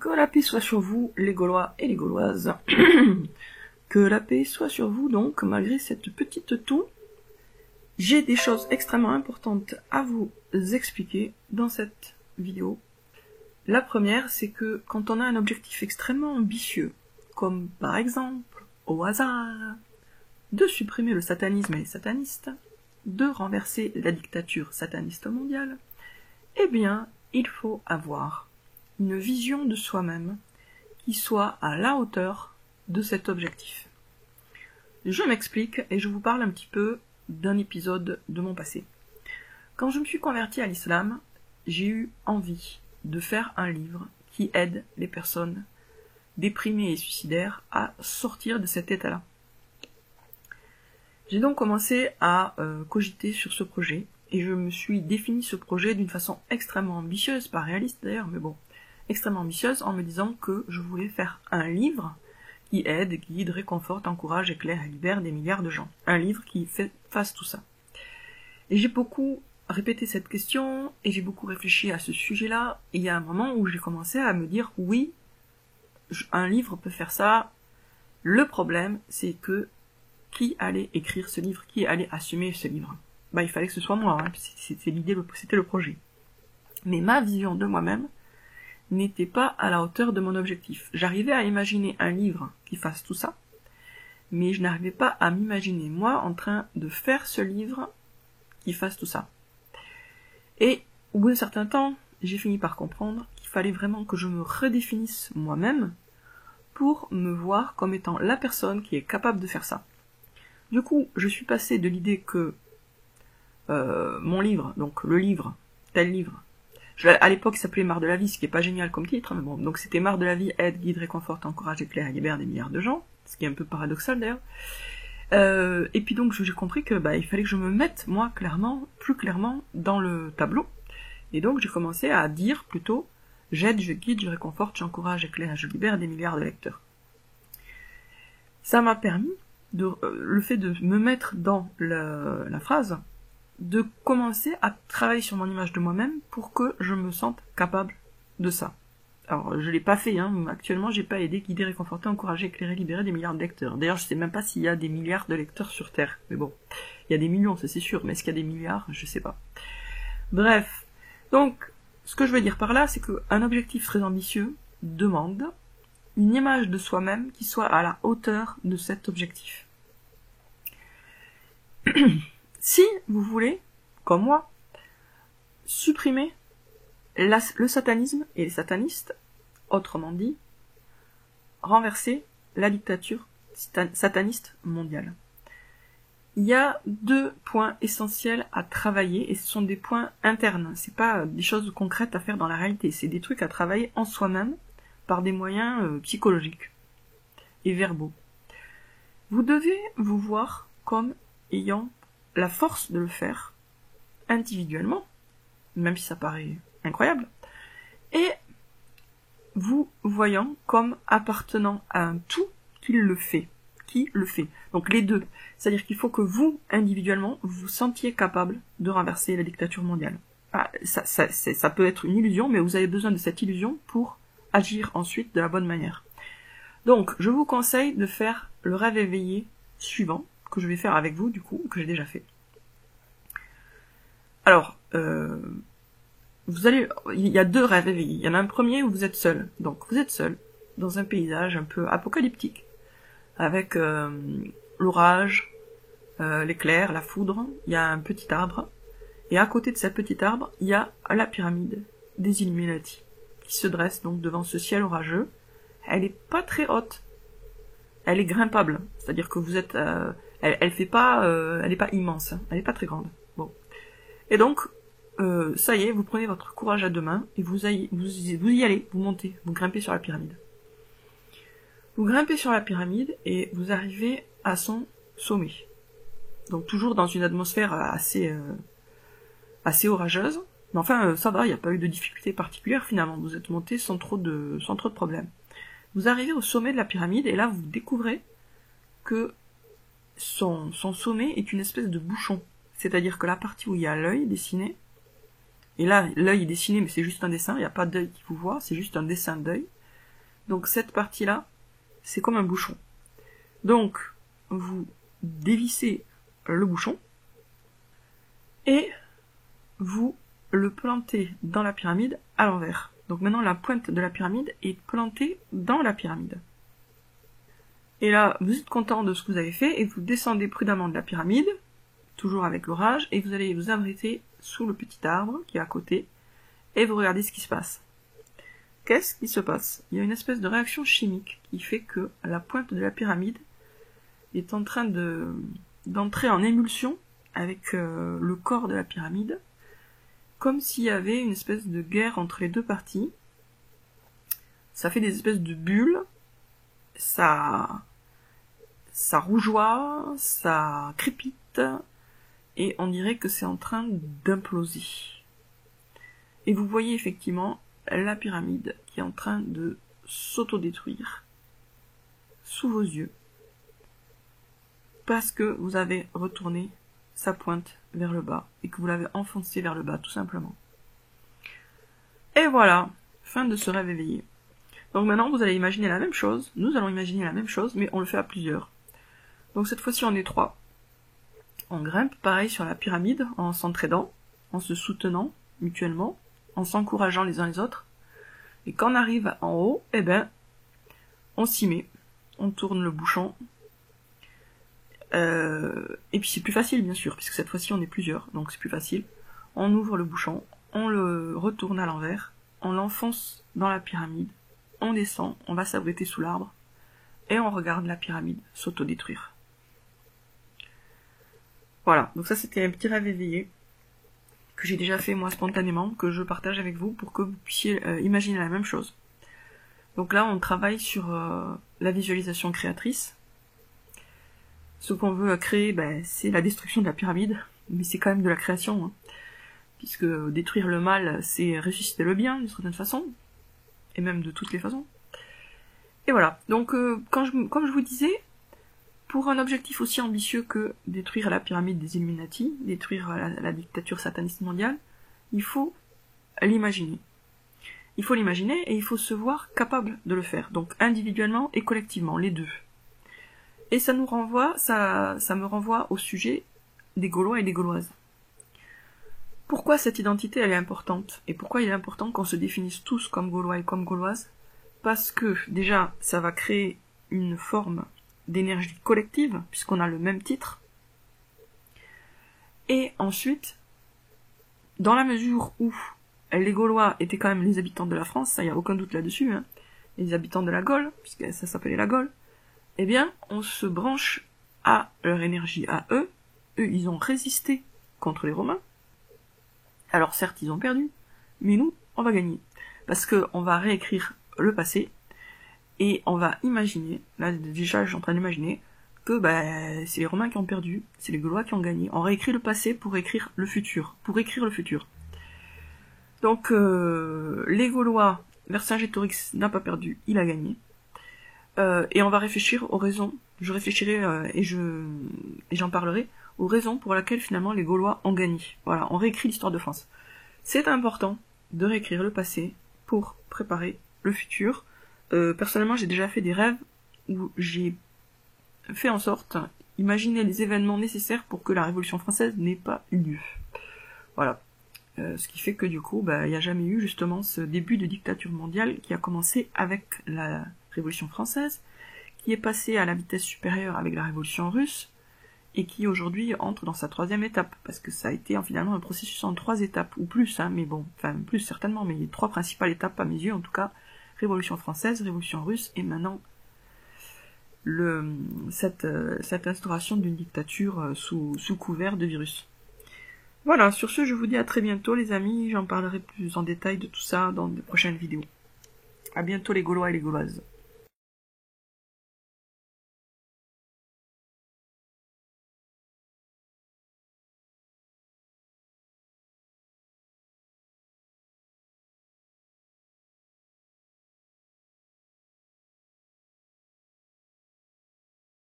Que la paix soit sur vous, les Gaulois et les Gauloises. Que la paix soit sur vous, donc, malgré cette petite toux. J'ai des choses extrêmement importantes à vous expliquer dans cette vidéo. La première, c'est que quand on a un objectif extrêmement ambitieux, comme par exemple, au hasard, de supprimer le satanisme et les satanistes, de renverser la dictature sataniste mondiale, eh bien, il faut avoir une vision de soi-même qui soit à la hauteur de cet objectif. Je m'explique et je vous parle un petit peu d'un épisode de mon passé. Quand je me suis convertie à l'islam, j'ai eu envie de faire un livre qui aide les personnes déprimées et suicidaires à sortir de cet état-là. J'ai donc commencé à cogiter sur ce projet et je me suis défini ce projet d'une façon extrêmement ambitieuse, pas réaliste d'ailleurs, mais bon, extrêmement ambitieuse en me disant que je voulais faire un livre qui aide, guide, réconforte, encourage, éclaire et libère des milliards de gens. Un livre qui fasse tout ça. Et j'ai beaucoup répété cette question et j'ai beaucoup réfléchi à ce sujet-là. Et il y a un moment où j'ai commencé à me dire oui, un livre peut faire ça. Le problème, c'est que qui allait écrire ce livre, qui allait assumer ce livre? Bah, il fallait que ce soit moi, hein. C'était l'idée, c'était le projet. Mais ma vision de moi-même n'était pas à la hauteur de mon objectif. J'arrivais à imaginer un livre qui fasse tout ça, mais je n'arrivais pas à m'imaginer moi en train de faire ce livre qui fasse tout ça. Et au bout d'un certain temps, j'ai fini par comprendre qu'il fallait vraiment que je me redéfinisse moi-même pour me voir comme étant la personne qui est capable de faire ça. Du coup, je suis passée de l'idée que mon livre, donc le livre, tel livre, à l'époque il s'appelait Marre de la vie, ce qui est pas génial comme titre, mais bon, donc c'était Marre de la vie, aide, guide, réconforte, encourage, éclaire et libère des milliards de gens, ce qui est un peu paradoxal d'ailleurs. Et puis donc j'ai compris que il fallait que je me mette moi plus clairement dans le tableau. Et donc j'ai commencé à dire plutôt j'aide, je guide, je réconforte, j'encourage, j'éclaire et je libère des milliards de lecteurs. Ça m'a permis le fait de me mettre dans la phrase, de commencer à travailler sur mon image de moi-même pour que je me sente capable de ça. Alors, je l'ai pas fait, hein. Actuellement, j'ai pas aidé, guidé, réconforté, encouragé, éclairé, libéré des milliards de lecteurs. D'ailleurs, je sais même pas s'il y a des milliards de lecteurs sur Terre. Mais bon, il y a des millions, ça c'est sûr, mais est-ce qu'il y a des milliards? Je sais pas. Bref. Donc, ce que je veux dire par là, c'est qu'un objectif très ambitieux demande une image de soi-même qui soit à la hauteur de cet objectif. Si vous voulez, comme moi, supprimer le satanisme et les satanistes, autrement dit, renverser la dictature sataniste mondiale. Il y a 2 points essentiels à travailler et ce sont des points internes, c'est pas des choses concrètes à faire dans la réalité, c'est des trucs à travailler en soi-même par des moyens psychologiques et verbaux. Vous devez vous voir comme ayant la force de le faire individuellement, même si ça paraît incroyable, et vous voyant comme appartenant à un tout qui le fait. Donc les deux. C'est-à-dire qu'il faut que vous, individuellement, vous vous sentiez capable de renverser la dictature mondiale. Ah, ça peut être une illusion, mais vous avez besoin de cette illusion pour agir ensuite de la bonne manière. Donc, je vous conseille de faire le rêve éveillé suivant, que je vais faire avec vous, du coup, que j'ai déjà fait. Alors, il y a 2 rêves éveillés. Il y en a un premier où vous êtes seul. Donc, vous êtes seul, dans un paysage un peu apocalyptique, avec l'orage, l'éclair, la foudre. Il y a un petit arbre, et à côté de ce petit arbre, il y a la pyramide des Illuminati, qui se dresse donc devant ce ciel orageux. Elle est pas très haute. Elle est grimpable. C'est-à-dire que vous êtes... elle est pas immense, hein. Elle est pas très grande. Bon. Et donc, ça y est, vous prenez votre courage à 2 mains, et vous y allez, vous montez, vous grimpez sur la pyramide. Vous grimpez sur la pyramide, et vous arrivez à son sommet. Donc toujours dans une atmosphère assez orageuse, mais enfin, ça va, il n'y a pas eu de difficultés particulières finalement, vous êtes monté sans trop de problèmes. Vous arrivez au sommet de la pyramide, et là vous découvrez que son sommet est une espèce de bouchon. C'est-à-dire que la partie où il y a l'œil dessiné, et là l'œil est dessiné mais c'est juste un dessin, il n'y a pas d'œil qui vous voit, c'est juste un dessin d'œil, Donc cette partie-là, c'est comme un bouchon. Donc, vous dévissez le bouchon, et vous le plantez dans la pyramide à l'envers. Donc maintenant, la pointe de la pyramide est plantée dans la pyramide. Et là, vous êtes content de ce que vous avez fait, et vous descendez prudemment de la pyramide, toujours avec l'orage, et vous allez vous abriter sous le petit arbre qui est à côté, et vous regardez ce qui se passe. Qu'est-ce qui se passe? Il y a une espèce de réaction chimique qui fait que la pointe de la pyramide est en train d'entrer en émulsion avec le corps de la pyramide, comme s'il y avait une espèce de guerre entre les deux parties. Ça fait des espèces de bulles, ça rougeoie, ça crépite, et on dirait que c'est en train d'imploser. Et vous voyez effectivement la pyramide qui est en train de s'autodétruire sous vos yeux, parce que vous avez retourné sa pointe vers le bas, et que vous l'avez enfoncé vers le bas, tout simplement. Et voilà, fin de ce rêve éveillé. Donc maintenant, vous allez imaginer la même chose, nous allons imaginer la même chose, mais on le fait à plusieurs. Donc cette fois-ci, on est 3. On grimpe, pareil, sur la pyramide, en s'entraidant, en se soutenant mutuellement, en s'encourageant les uns les autres. Et quand on arrive en haut, eh ben, on s'y met, on tourne le bouchon. Et puis c'est plus facile, bien sûr, puisque cette fois-ci on est plusieurs, donc c'est plus facile. On ouvre le bouchon, on le retourne à l'envers, on l'enfonce dans la pyramide, on descend, on va s'abriter sous l'arbre, et on regarde la pyramide s'autodétruire. Voilà, donc ça c'était un petit rêve éveillé, que j'ai déjà fait moi spontanément, que je partage avec vous pour que vous puissiez imaginer la même chose. Donc là on travaille sur la visualisation créatrice. Ce qu'on veut créer, c'est la destruction de la pyramide, mais c'est quand même de la création, hein, puisque détruire le mal, c'est ressusciter le bien, d'une certaine façon, et même de toutes les façons. Et voilà, donc comme je vous disais, pour un objectif aussi ambitieux que détruire la pyramide des Illuminati, détruire la dictature sataniste mondiale, il faut l'imaginer. Il faut l'imaginer et il faut se voir capable de le faire, donc individuellement et collectivement, les deux. Et ça me renvoie au sujet des Gaulois et des Gauloises. Pourquoi cette identité elle est importante? Et pourquoi il est important qu'on se définisse tous comme Gaulois et comme Gauloises? Parce que déjà, ça va créer une forme d'énergie collective, puisqu'on a le même titre. Et ensuite, dans la mesure où les Gaulois étaient quand même les habitants de la France, ça y a aucun doute là-dessus, hein, les habitants de la Gaule, puisque ça s'appelait la Gaule, eh bien, on se branche à leur énergie, à eux. Eux, ils ont résisté contre les Romains. Alors certes, ils ont perdu, mais nous, on va gagner. Parce que on va réécrire le passé, et on va imaginer, là déjà je suis en train d'imaginer, que c'est les Romains qui ont perdu, c'est les Gaulois qui ont gagné. On réécrit le passé pour écrire le futur, Donc, les Gaulois, Vercingétorix n'a pas perdu, il a gagné. Et on va réfléchir aux raisons, je réfléchirai et j'en parlerai, aux raisons pour lesquelles finalement les Gaulois ont gagné. Voilà, on réécrit l'histoire de France. C'est important de réécrire le passé pour préparer le futur. Personnellement, j'ai déjà fait des rêves où j'ai fait en sorte d'imaginer les événements nécessaires pour que la Révolution française n'ait pas eu lieu. Voilà. Ce qui fait que du coup, il n'y a jamais eu justement ce début de dictature mondiale qui a commencé avec la Révolution française, qui est passée à la vitesse supérieure avec la Révolution russe, et qui aujourd'hui entre dans sa 3e étape, parce que ça a été finalement un processus en 3 étapes, ou plus, hein, mais bon, enfin plus certainement, mais il y a 3 principales étapes à mes yeux en tout cas, Révolution française, Révolution russe, et maintenant cette instauration d'une dictature sous couvert de virus. Voilà, sur ce, je vous dis à très bientôt les amis, j'en parlerai plus en détail de tout ça dans de prochaines vidéos. À bientôt les Gaulois et les Gauloises.